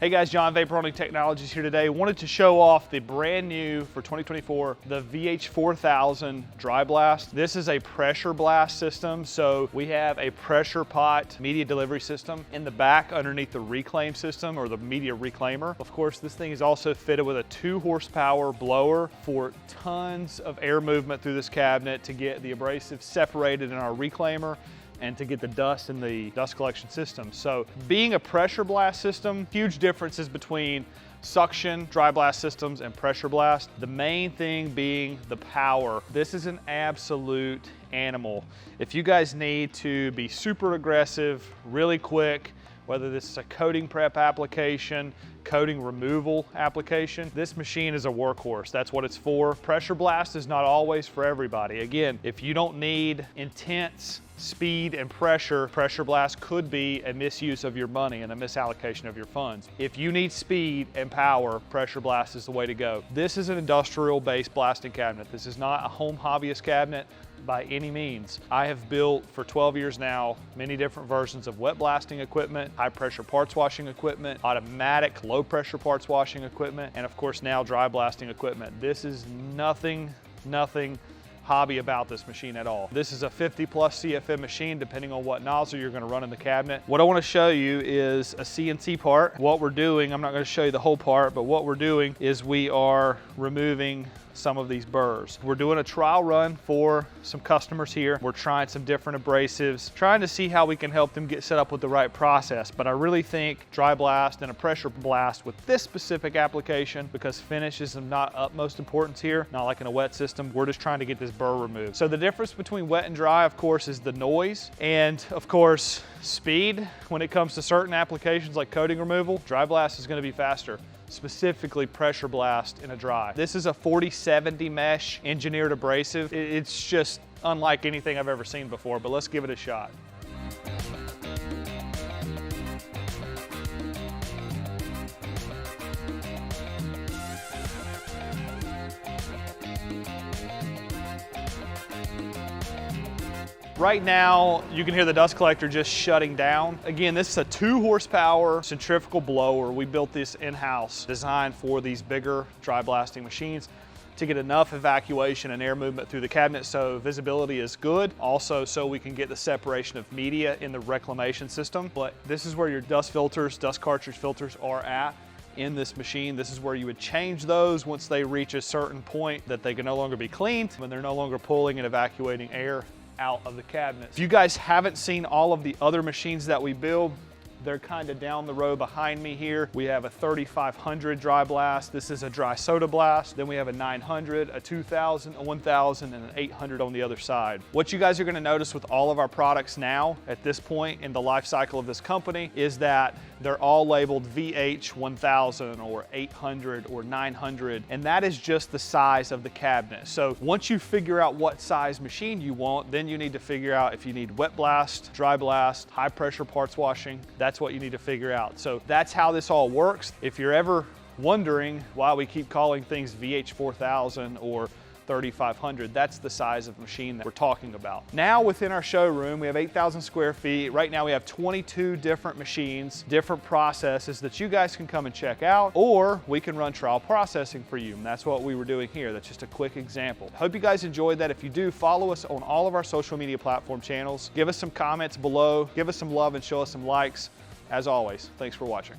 Hey guys, John, Vapor Technologies here today. Wanted to show off the brand new for 2024, the VH4000 Dry Blast. This is a pressure blast system. So we have a pressure pot media delivery system in the back underneath the reclaim system or the media reclaimer. Of course, this thing is also fitted with a 2 horsepower blower for tons of air movement through this cabinet to get the abrasive separated in our reclaimer and to get the dust in the dust collection system. So being a pressure blast system, huge differences between suction dry blast systems and pressure blast. The main thing being the power. This is an absolute animal. If you guys need to be super aggressive, really quick, whether this is a coating prep application, coating removal application, this machine is a workhorse. That's what it's for. Pressure blast is not always for everybody. Again, if you don't need intense speed and pressure blast could be a misuse of your money and a misallocation of your funds. If you need speed and power, pressure blast is the way to go. This is an industrial-based blasting cabinet. This is not a home hobbyist cabinet by any means. I have built for 12 years now many different versions of wet blasting equipment, high pressure parts washing equipment, automatic low pressure parts washing equipment, and of course now dry blasting equipment. This is nothing hobby about this machine at all. This is a 50 plus CFM machine depending on what nozzle you're going to run in the cabinet. What I want to show you is a CNC part. What we're doing, I'm not going to show you the whole part, but what we're doing is we are removing some of these burrs. We're doing a trial run for some customers here. We're trying some different abrasives, trying to see how we can help them get set up with the right process. But I really think dry blast and a pressure blast with this specific application, because finish is not utmost importance here, not like in a wet system. We're just trying to get this burr removed. So the difference between wet and dry, of course, is the noise and of course speed. When it comes to certain applications like coating removal, dry blast is going to be faster. Specifically pressure blast in a dry. This is a 4070 mesh engineered abrasive. It's just unlike anything I've ever seen before, but let's give it a shot. Right now, you can hear the dust collector just shutting down. Again, this is a 2 horsepower centrifugal blower. We built this in-house, designed for these bigger dry blasting machines to get enough evacuation and air movement through the cabinet so visibility is good. Also, so we can get the separation of media in the reclamation system. But this is where your dust filters, dust cartridge filters are at in this machine. This is where you would change those once they reach a certain point that they can no longer be cleaned, when they're no longer pulling and evacuating air out of the cabinet. If you guys haven't seen all of the other machines that we build, they're kind of down the road behind me here. We have a 3500 dry blast. This is a dry soda blast. Then we have a 900, a 2000, a 1000, and an 800 on the other side. What you guys are gonna notice with all of our products now, at this point in the life cycle of this company, is that they're all labeled VH1000 or 800 or 900, and that is just the size of the cabinet. So once you figure out what size machine you want, then you need to figure out if you need wet blast, dry blast, high pressure parts washing. That's what you need to figure out. So that's how this all works. If you're ever wondering why we keep calling things VH4000 or 3500, that's the size of machine that we're talking about. Now within our showroom, we have 8,000 square feet. Right now we have 22 different machines, different processes that you guys can come and check out, or we can run trial processing for you. And that's what we were doing here. That's just a quick example. Hope you guys enjoyed that. If you do, follow us on all of our social media platform channels. Give us some comments below, give us some love and show us some likes. As always, thanks for watching.